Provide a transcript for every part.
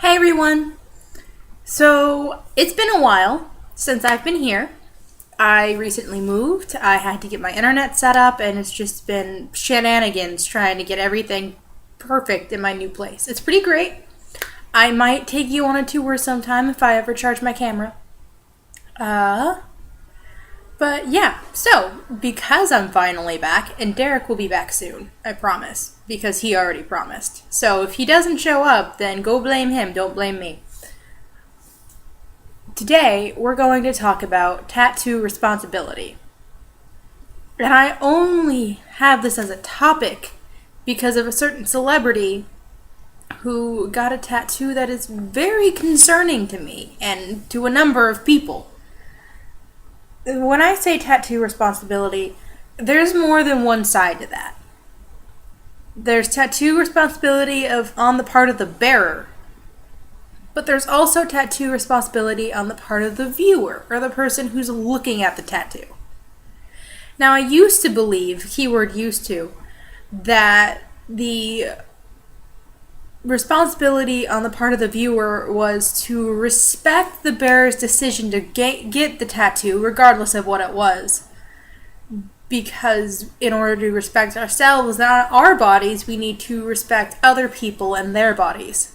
Hey everyone! So, it's been a while since I've been here. I recently moved. I had to get my internet set up, and it's just been shenanigans trying to get everything perfect in my new place. It's pretty great. I might take you on a tour sometime if I ever charge my camera. Uh, but yeah, so because I'm finally back, and Derek will be back soon, I promise, because he already promised. So if he doesn't show up, then go blame him, don't blame me. Today, we're going to talk about tattoo responsibility. And I only have this as a topic because of a certain celebrity who got a tattoo that is very concerning to me and to a number of people. When I say tattoo responsibility, there's more than one side to that. There's tattoo responsibility on the part of the bearer, but there's also tattoo responsibility on the part of the viewer, or the person who's looking at the tattoo. Now, I used to believe, keyword used to, that the responsibility on the part of the viewer was to respect the bearer's decision to get the tattoo, regardless of what it was. Because in order to respect ourselves and our bodies, we need to respect other people and their bodies.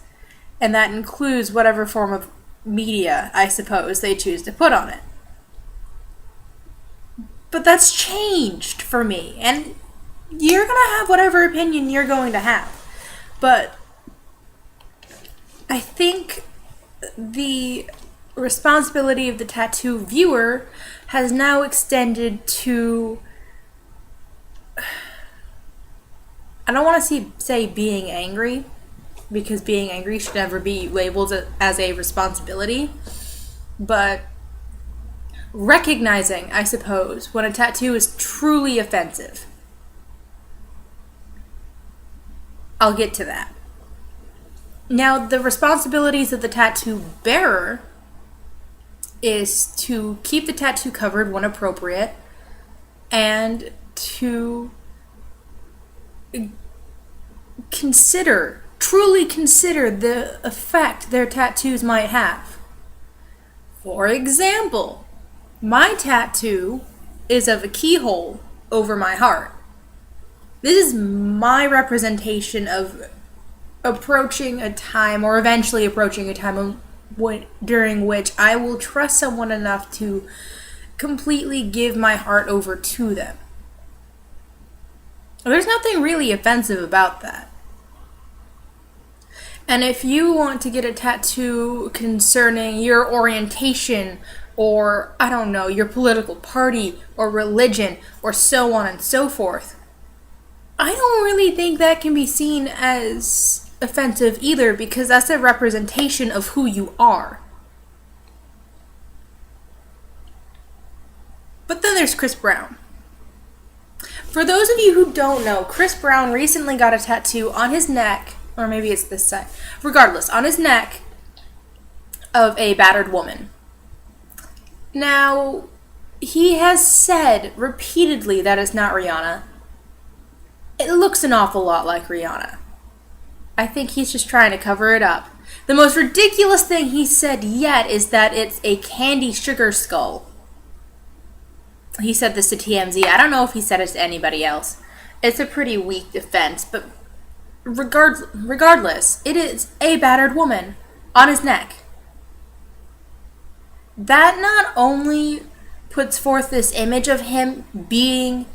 And that includes whatever form of media, I suppose, they choose to put on it. But that's changed for me, and you're going to have whatever opinion you're going to have. But I think the responsibility of the tattoo viewer has now extended to, I don't want to say being angry, because being angry should never be labeled as a responsibility, but recognizing, I suppose, when a tattoo is truly offensive. I'll get to that. Now, the responsibilities of the tattoo bearer is to keep the tattoo covered when appropriate, and to truly consider the effect their tattoos might have. For example, my tattoo is of a keyhole over my heart. This is my representation of approaching a time, or eventually approaching a time during which I will trust someone enough to completely give my heart over to them. There's nothing really offensive about that. And if you want to get a tattoo concerning your orientation, or, I don't know, your political party, or religion, or so on and so forth, I don't really think that can be seen as offensive either, because that's a representation of who you are. But then there's Chris Brown. For those of you who don't know, Chris Brown recently got a tattoo on his neck, or maybe it's this side, regardless, on his neck of a battered woman. Now, he has said repeatedly that it's not Rihanna. It looks an awful lot like Rihanna. I think he's just trying to cover it up. The most ridiculous thing he said yet is that it's a candy sugar skull. He said this to TMZ. I don't know if he said it to anybody else. It's a pretty weak defense, but regardless, it is a battered woman on his neck. That not only puts forth this image of him being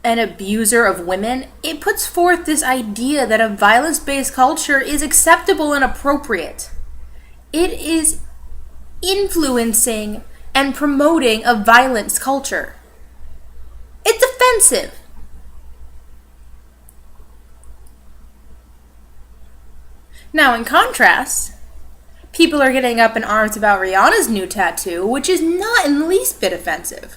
an abuser of women, it puts forth this idea that a violence-based culture is acceptable and appropriate. It is influencing and promoting a violence culture. It's offensive. Now, in contrast, people are getting up in arms about Rihanna's new tattoo, which is not in the least bit offensive.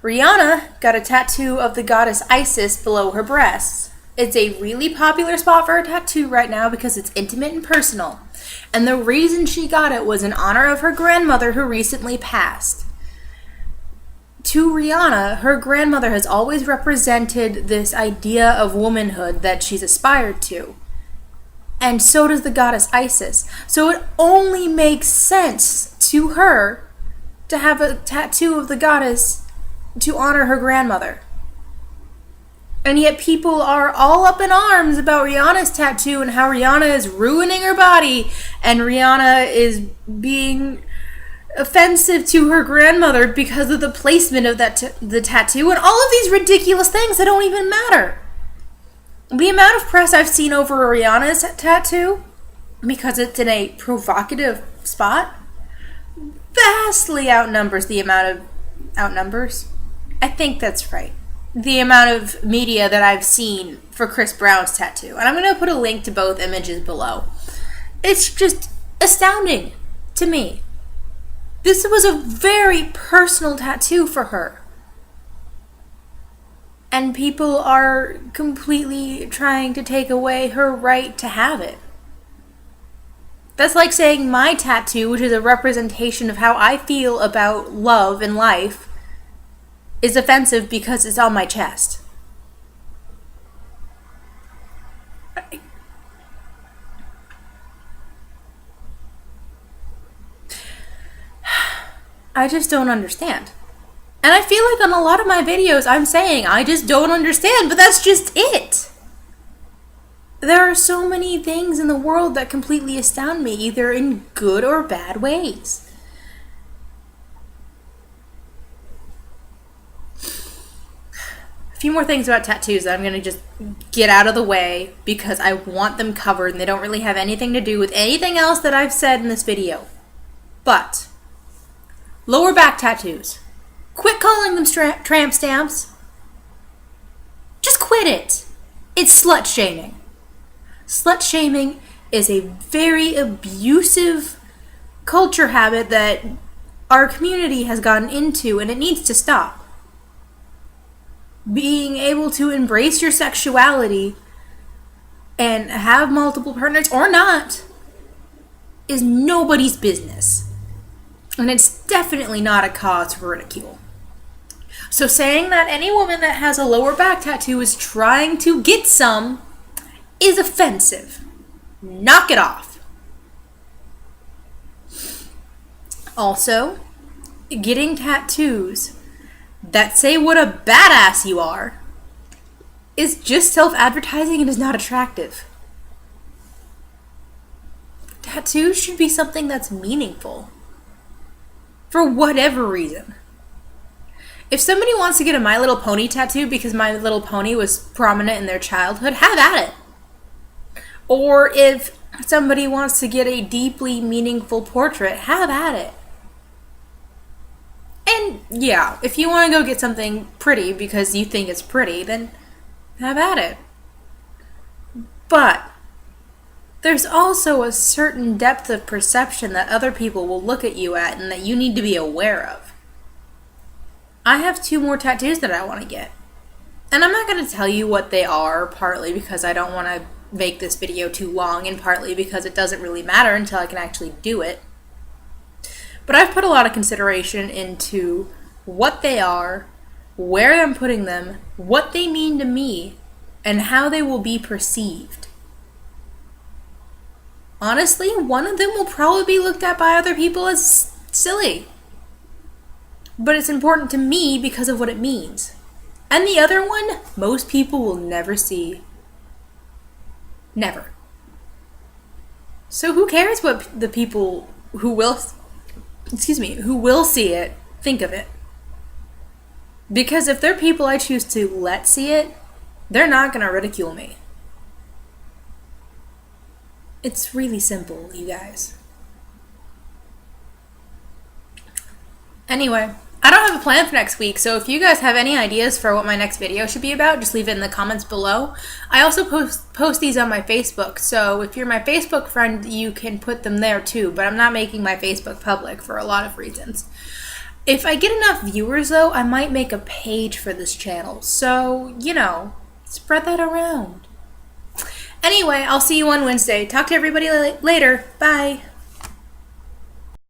Rihanna got a tattoo of the goddess Isis below her breasts. It's a really popular spot for a tattoo right now because it's intimate and personal. And the reason she got it was in honor of her grandmother who recently passed. To Rihanna, her grandmother has always represented this idea of womanhood that she's aspired to. And so does the goddess Isis. So it only makes sense to her to have a tattoo of the goddess to honor her grandmother. And yet people are all up in arms about Rihanna's tattoo and how Rihanna is ruining her body and Rihanna is being offensive to her grandmother because of the placement of the tattoo and all of these ridiculous things that don't even matter. The amount of press I've seen over Rihanna's tattoo, because it's in a provocative spot, vastly outnumbers the amount of... Outnumbers? I think that's right. The amount of media that I've seen for Chris Brown's tattoo. And I'm going to put a link to both images below. It's just astounding to me. This was a very personal tattoo for her. And people are completely trying to take away her right to have it. That's like saying my tattoo, which is a representation of how I feel about love and life, is offensive because it's on my chest. I just don't understand. And I feel like on a lot of my videos I'm saying I just don't understand, but that's just it. There are so many things in the world that completely astound me, either in good or bad ways. A few more things about tattoos that I'm going to just get out of the way because I want them covered and they don't really have anything to do with anything else that I've said in this video. But, lower back tattoos. Quit calling them tramp stamps. Just quit it. It's slut shaming. Slut shaming is a very abusive culture habit that our community has gotten into, and it needs to stop. Being able to embrace your sexuality and have multiple partners or not is nobody's business. And it's definitely not a cause for ridicule. So saying that any woman that has a lower back tattoo is trying to get some is offensive. Knock it off. Also, getting tattoos that say what a badass you are is just self-advertising and is not attractive. Tattoos should be something that's meaningful. For whatever reason. If somebody wants to get a My Little Pony tattoo because My Little Pony was prominent in their childhood, have at it. Or if somebody wants to get a deeply meaningful portrait, have at it. And yeah, if you want to go get something pretty because you think it's pretty, then have at it. But there's also a certain depth of perception that other people will look at you at and that you need to be aware of. I have 2 more tattoos that I want to get. And I'm not going to tell you what they are, partly because I don't want to make this video too long, and partly because it doesn't really matter until I can actually do it. But I've put a lot of consideration into what they are, where I'm putting them, what they mean to me, and how they will be perceived. Honestly, one of them will probably be looked at by other people as silly. But it's important to me because of what it means. And the other one, most people will never see. Never. So who cares what the people who will see it think of it? Because if they're people I choose to let see it, they're not going to ridicule me. It's really simple, you guys. Anyway, I don't have a plan for next week, so if you guys have any ideas for what my next video should be about, just leave it in the comments below. I also post these on my Facebook, so if you're my Facebook friend, you can put them there too, but I'm not making my Facebook public for a lot of reasons. If I get enough viewers, though, I might make a page for this channel, so, you know, spread that around. Anyway, I'll see you on Wednesday. Talk to everybody later. Bye.